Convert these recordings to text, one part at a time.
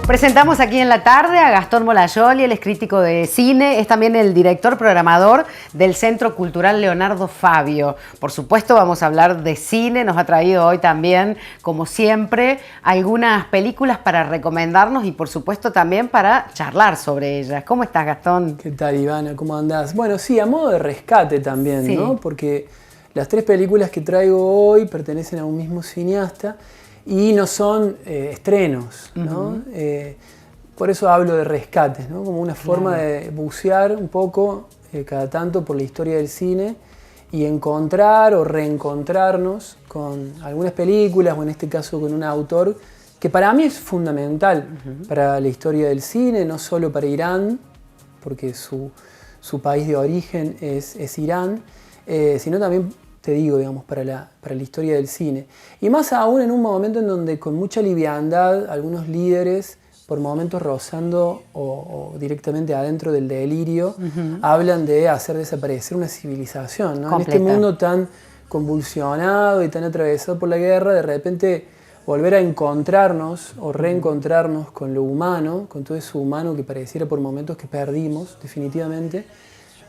Presentamos aquí en la tarde a Gastón Molayoli, él es crítico de cine, es también el director programador del Centro Cultural Leonardo Fabio. Por supuesto vamos a hablar de cine, nos ha traído hoy también, como siempre, algunas películas para recomendarnos y por supuesto también para charlar sobre ellas. ¿Cómo estás, Gastón? ¿Qué tal, Ivana? ¿Cómo andás? Bueno, sí, a modo de rescate también, sí, ¿no? Porque las tres películas que traigo hoy pertenecen a un mismo cineasta y no son estrenos, ¿no? Por eso hablo de rescates, ¿no? Como una forma de bucear un poco cada tanto por la historia del cine y encontrar o reencontrarnos con algunas películas, o en este caso con un autor que para mí es fundamental para la historia del cine, no solo para Irán, porque su país de origen es Irán, sino también, te digo, digamos, para la historia del cine. Y más aún en un momento en donde con mucha liviandad algunos líderes, por momentos rozando o directamente adentro del delirio, hablan de hacer desaparecer una civilización, ¿no? En este mundo tan convulsionado y tan atravesado por la guerra, de repente volver a encontrarnos o reencontrarnos con lo humano, con todo eso humano que pareciera por momentos que perdimos definitivamente,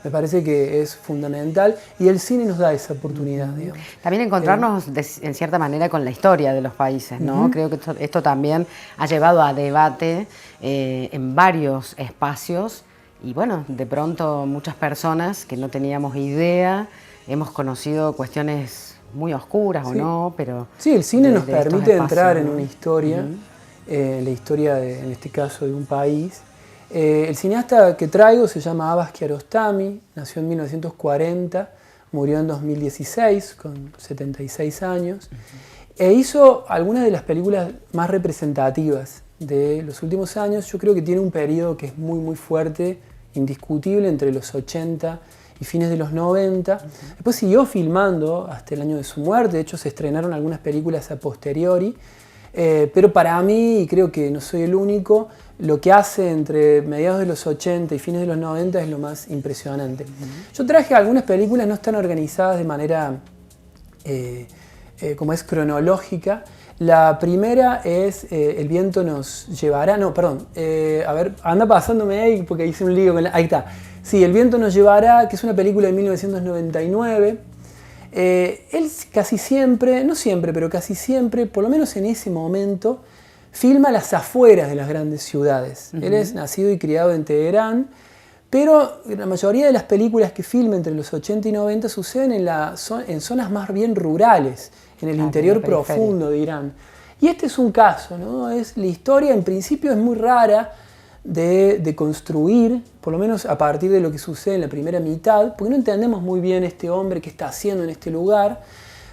me parece que es fundamental y el cine nos da esa oportunidad, digamos. También encontrarnos en cierta manera con la historia de los países, ¿no? Creo que esto también ha llevado a debate en varios espacios y bueno, de pronto muchas personas que no teníamos idea, hemos conocido cuestiones muy oscuras o no, pero... Sí, el cine nos permite entrar en una historia, la historia, en este caso, de un país. El cineasta que traigo se llama Abbas Kiarostami, nació en 1940, murió en 2016 con 76 años, e hizo algunas de las películas más representativas de los últimos años. Yo creo que tiene un periodo que es muy fuerte, indiscutible, entre los 80 y fines de los 90. Después siguió filmando hasta el año de su muerte, de hecho se estrenaron algunas películas a posteriori, pero para mí, y creo que no soy el único, lo que hace entre mediados de los 80 y fines de los 90 es lo más impresionante. Yo traje algunas películas, no están organizadas de manera como es cronológica. La primera es El viento nos llevará, no, perdón, a ver, anda pasándome ahí porque hice un lío con ahí está. Sí, El viento nos llevará, que es una película de 1999. Él casi siempre, no siempre, pero casi siempre, por lo menos en ese momento, filma las afueras de las grandes ciudades. Él es nacido y criado en Teherán, pero la mayoría de las películas que filma entre los 80 y 90 suceden en zonas más bien rurales, en el interior profundo de Irán. Y este es un caso, ¿no? La historia en principio es muy rara de construir, por lo menos a partir de lo que sucede en la primera mitad, porque no entendemos muy bien este hombre qué está haciendo en este lugar,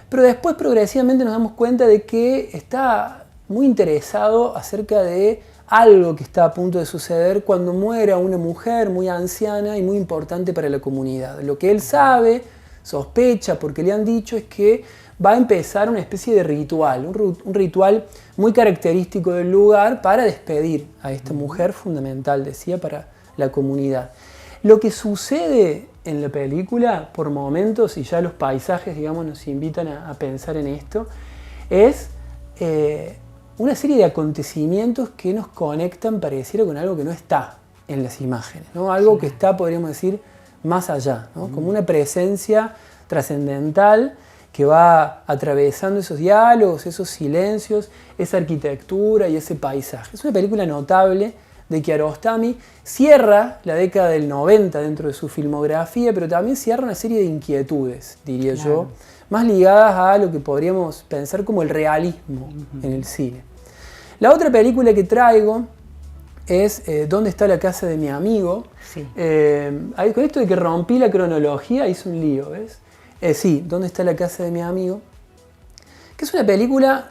pero después progresivamente nos damos cuenta de que está muy interesado acerca de algo que está a punto de suceder cuando muera una mujer muy anciana y muy importante para la comunidad. Lo que él sabe, sospecha, porque le han dicho, es que va a empezar una especie de ritual, un ritual muy característico del lugar para despedir a esta mujer fundamental, decía, para la comunidad. Lo que sucede en la película, por momentos, y ya los paisajes, digamos, nos invitan a pensar en esto, es una serie de acontecimientos que nos conectan, pareciera, con algo que no está en las imágenes, ¿no? Algo que está, podríamos decir, más allá, ¿no? Como una presencia trascendental que va atravesando esos diálogos, esos silencios, esa arquitectura y ese paisaje. Es una película notable de Kiarostami. Cierra la década del 90 dentro de su filmografía, pero también cierra una serie de inquietudes, diría yo, más ligadas a lo que podríamos pensar como el realismo en el cine. La otra película que traigo es ¿Dónde está la casa de mi amigo? Sí. Con esto de que rompí la cronología hice un lío, ¿ves? Sí, ¿Dónde está la casa de mi amigo? Que es una película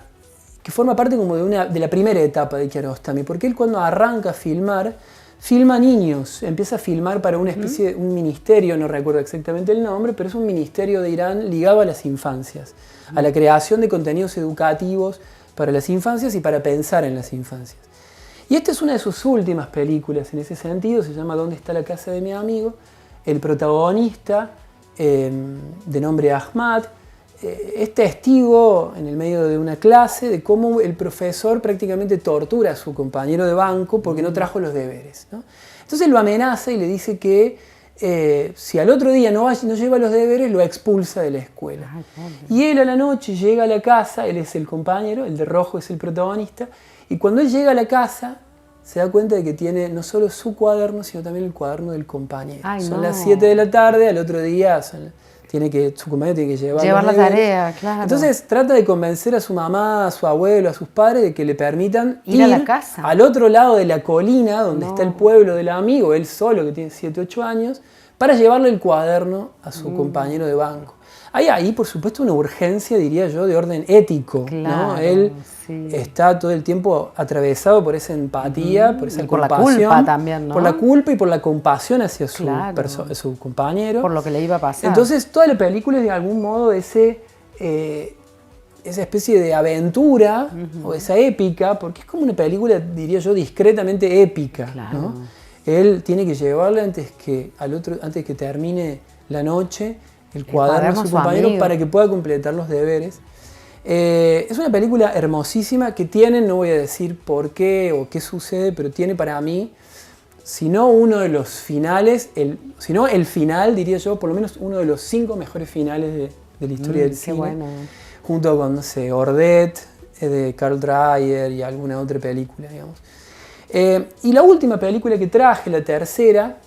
que forma parte como de la primera etapa de Kiarostami, porque él cuando arranca a filmar, filma niños, empieza a filmar para una especie de un ministerio, no recuerdo exactamente el nombre, pero es un ministerio de Irán ligado a las infancias, a la creación de contenidos educativos para las infancias y para pensar en las infancias. Y esta es una de sus últimas películas en ese sentido, se llama ¿Dónde está la casa de mi amigo? El protagonista, de nombre Ahmad, es testigo en el medio de una clase de cómo el profesor prácticamente tortura a su compañero de banco porque no trajo los deberes, ¿no? Entonces lo amenaza y le dice que si al otro día no lleva los deberes, lo expulsa de la escuela. Y él a la noche llega a la casa, él es el compañero, el de rojo es el protagonista, y cuando él llega a la casa se da cuenta de que tiene no solo su cuaderno, sino también el cuaderno del compañero. Son las 7 de la tarde, al otro día su compañero tiene que llevar la tarea, claro. Entonces trata de convencer a su mamá, a su abuelo, a sus padres de que le permitan ir a la casa, al otro lado de la colina donde está el pueblo del amigo, él solo que tiene 7, 8 años, para llevarle el cuaderno a su compañero de banco. Hay ahí, por supuesto, una urgencia, diría yo, de orden ético, claro, ¿no? Él está todo el tiempo atravesado por esa empatía, por esa compasión. Por la culpa también, ¿no? Por la culpa y por la compasión hacia su compañero. Por lo que le iba a pasar. Entonces, toda la película es de algún modo esa especie de aventura o esa épica, porque es como una película, diría yo, discretamente épica, claro, ¿no? Él tiene que llevarle antes que termine la noche el cuaderno a su compañero para que pueda completar los deberes. Es una película hermosísima que tiene, no voy a decir por qué o qué sucede, pero tiene para mí, si no uno de los finales, sino el final, diría yo, por lo menos uno de los 5 mejores finales de la historia del cine. Bueno. Junto con, no sé, Ordet, de Carl Dreyer y alguna otra película, digamos. Y la última película que traje, la tercera,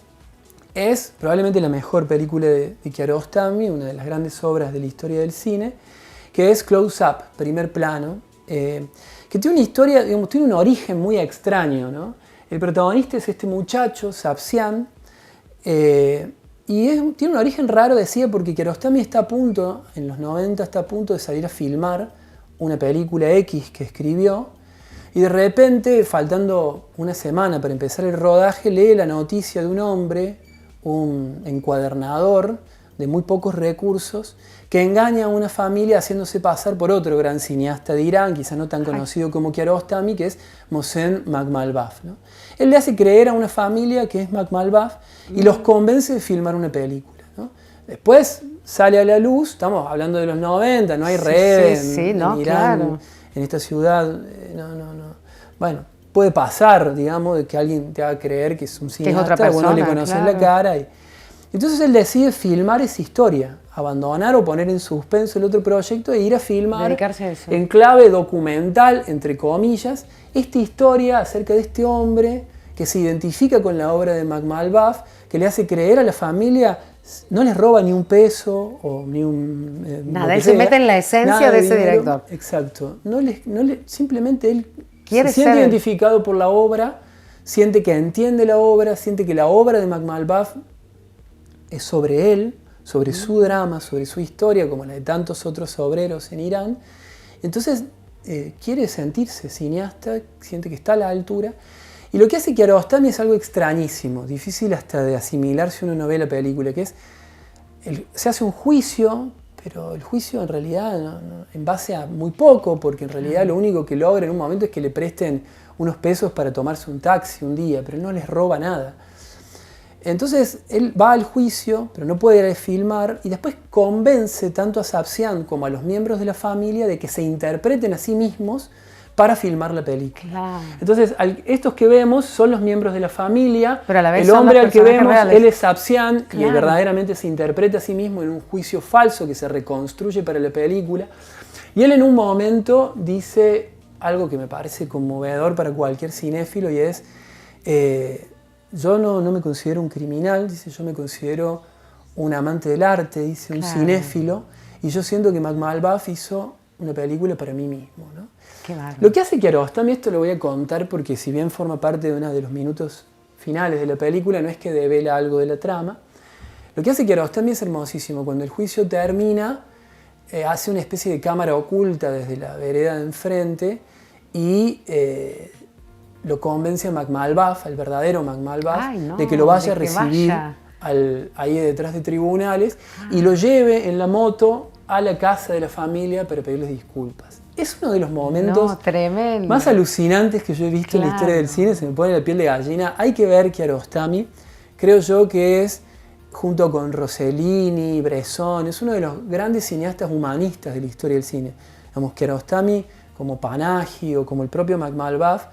es probablemente la mejor película de Kiarostami, una de las grandes obras de la historia del cine, que es Close Up, Primer Plano, que tiene una historia, digamos, tiene un origen muy extraño, ¿no? El protagonista es este muchacho, Sapsian, y tiene un origen raro, decía, porque Kiarostami está a punto, en los 90, está a punto de salir a filmar una película X que escribió, y de repente, faltando una semana para empezar el rodaje, lee la noticia de un hombre, un encuadernador de muy pocos recursos, que engaña a una familia haciéndose pasar por otro gran cineasta de Irán, quizás no tan conocido como Kiarostami, que es Mohsen Makhmalbaf, ¿no? Él le hace creer a una familia que es Makhmalbaf y los convence de filmar una película, ¿no? Después sale a la luz, estamos hablando de los 90, no hay redes en Irán, claro, en esta ciudad, Bueno, puede pasar, digamos, de que alguien te haga creer que es un cineasta, otra persona, le conoces la cara. Entonces él decide filmar esa historia, abandonar o poner en suspenso el otro proyecto e ir a filmar, dedicarse a eso, en clave documental, entre comillas, esta historia acerca de este hombre que se identifica con la obra de Makhmalbaf, que le hace creer a la familia, no les roba ni un peso o ni un... nada, él se mete en la esencia de ese director. Exacto. Simplemente él se siente ser identificado por la obra, siente que entiende la obra, siente que la obra de Makhmalbaf es sobre él, sobre su drama, sobre su historia, como la de tantos otros obreros en Irán. Entonces quiere sentirse cineasta, siente que está a la altura. Y lo que hace Kiarostami es algo extrañísimo, difícil hasta de asimilar si uno no ve la película, que es, se hace un juicio, pero el juicio en realidad en base a muy poco, porque en realidad lo único que logra en un momento es que le presten unos pesos para tomarse un taxi un día, pero él no les roba nada. Entonces él va al juicio, pero no puede ir a filmar, y después convence tanto a Sapsian como a los miembros de la familia de que se interpreten a sí mismos para filmar la película. Claro. Entonces, estos que vemos son los miembros de la familia, pero a la vez el hombre al que vemos, reales. él es Sapsian, claro, y él verdaderamente se interpreta a sí mismo en un juicio falso que se reconstruye para la película. Y él en un momento dice algo que me parece conmovedor para cualquier cinéfilo, y es, yo no me considero un criminal, dice, yo me considero un amante del arte, dice, un cinéfilo, y yo siento que Makhmalbaf hizo una película para mí mismo, ¿no? Lo que hace Kiarostami, esto lo voy a contar porque si bien forma parte de uno de los minutos finales de la película, no es que devela algo de la trama. Lo que hace Kiarostami es hermosísimo. Cuando el juicio termina, hace una especie de cámara oculta desde la vereda de enfrente y lo convence a Makhmalbaf, al verdadero Makhmalbaf, de que lo vaya a recibir ahí detrás de tribunales y lo lleve en la moto a la casa de la familia para pedirles disculpas. Es uno de los momentos más alucinantes que yo he visto en la historia del cine, se me pone la piel de gallina. Hay que ver Kiarostami, creo yo que es junto con Rossellini, Bresson, es uno de los grandes cineastas humanistas de la historia del cine. Digamos, Kiarostami, como Panahi o como el propio Makhmalbaf,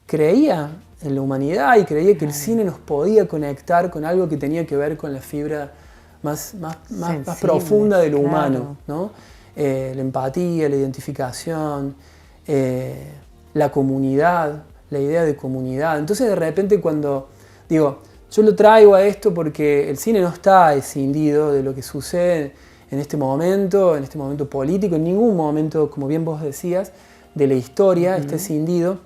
creía en la humanidad y creía que el cine nos podía conectar con algo que tenía que ver con la fibra más profunda de lo humano, ¿no? La empatía, la identificación, la comunidad, la idea de comunidad. Entonces de repente cuando digo, yo lo traigo a esto porque el cine no está escindido de lo que sucede en este momento político, en ningún momento, como bien vos decías, de la historia está escindido.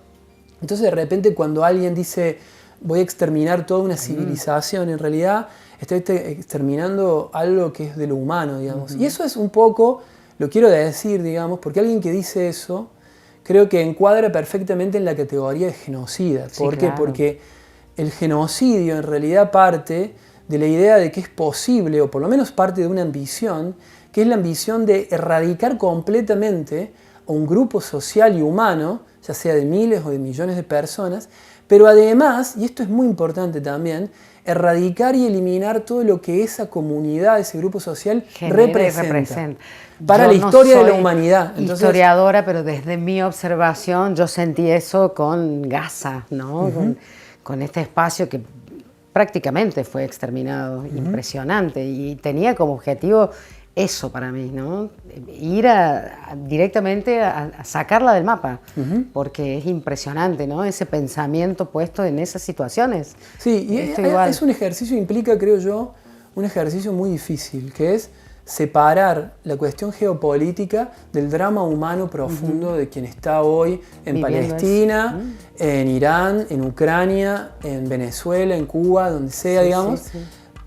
Entonces de repente cuando alguien dice voy a exterminar toda una civilización, en realidad está exterminando algo que es de lo humano, digamos. Y eso es un poco, lo quiero decir, digamos, porque alguien que dice eso, creo que encuadra perfectamente en la categoría de genocida. ¿Por qué? Porque el genocidio en realidad parte de la idea de que es posible, o por lo menos parte de una ambición, que es la ambición de erradicar completamente a un grupo social y humano, ya sea de miles o de millones de personas, pero además, y esto es muy importante también, erradicar y eliminar todo lo que esa comunidad, ese grupo social representa. Para la historia de la humanidad. Entonces, historiadora, pero desde mi observación yo sentí eso con Gaza, ¿no? Con este espacio que prácticamente fue exterminado, impresionante, y tenía como objetivo eso para mí, ¿no? Ir directamente a sacarla del mapa, porque es impresionante, ¿no? Ese pensamiento puesto en esas situaciones. Sí, y es un ejercicio, implica, creo yo, un ejercicio muy difícil, que es separar la cuestión geopolítica del drama humano profundo de quien está hoy en Palestina, en Irán, en Ucrania, en Venezuela, en Cuba, donde sea, digamos.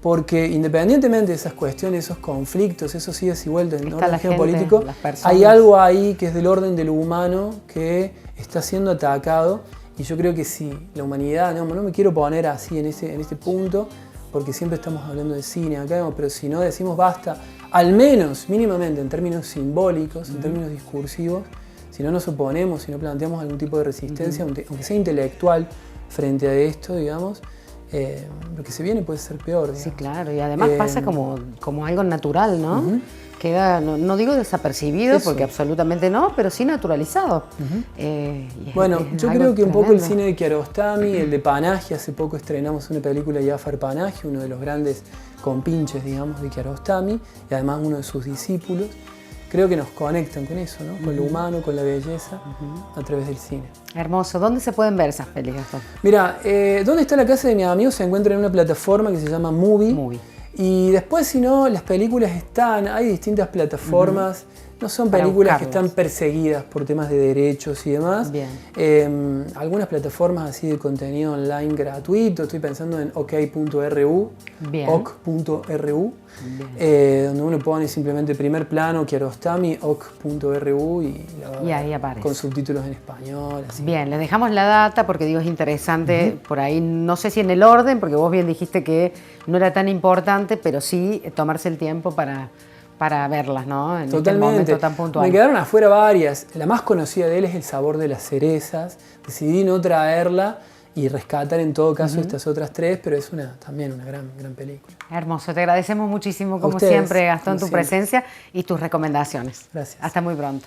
Porque independientemente de esas cuestiones, esos conflictos, esos idas y vueltas en el orden geopolítico, hay algo ahí que es del orden de lo humano que está siendo atacado. Y yo creo que si la humanidad, no me quiero poner así en este punto, porque siempre estamos hablando de cine acá, pero si no decimos basta, al menos mínimamente en términos simbólicos, en términos discursivos, si no nos oponemos, si no planteamos algún tipo de resistencia, aunque sea intelectual, frente a esto, digamos, lo que se viene puede ser peor. Digamos. Sí, claro, y además pasa como algo natural, ¿no? Queda, no digo desapercibido, porque absolutamente no, pero sí naturalizado. Bueno, yo creo que un poco el cine de Kiarostami, el de Panahi, hace poco estrenamos una película de Jafar Panahi, uno de los grandes compinches, digamos, de Kiarostami, y además uno de sus discípulos. Creo que nos conectan con eso, ¿no? Con lo humano, con la belleza, a través del cine. Hermoso. ¿Dónde se pueden ver esas películas? Mira, ¿dónde está la casa de mi amigo? Se encuentra en una plataforma que se llama Movie. Y después, si no, las películas hay distintas plataformas. No son películas que están perseguidas por temas de derechos y demás. Algunas plataformas así de contenido online gratuito. Estoy pensando en ok.ru, ok.ru, donde uno pone simplemente primer plano, Kiarostami, ok.ru y ahí aparece. Con subtítulos en español. Así. Bien, les dejamos la data porque digo es interesante por ahí, no sé si en el orden, porque vos bien dijiste que no era tan importante, pero sí tomarse el tiempo para verlas, ¿no? En este momento tan puntual. Me quedaron afuera varias. La más conocida de él es El sabor de las cerezas. Decidí no traerla y rescatar en todo caso estas otras tres, pero es también una gran película. Hermoso. Te agradecemos muchísimo, como siempre, Gastón, tu presencia y tus recomendaciones. Gracias. Hasta muy pronto.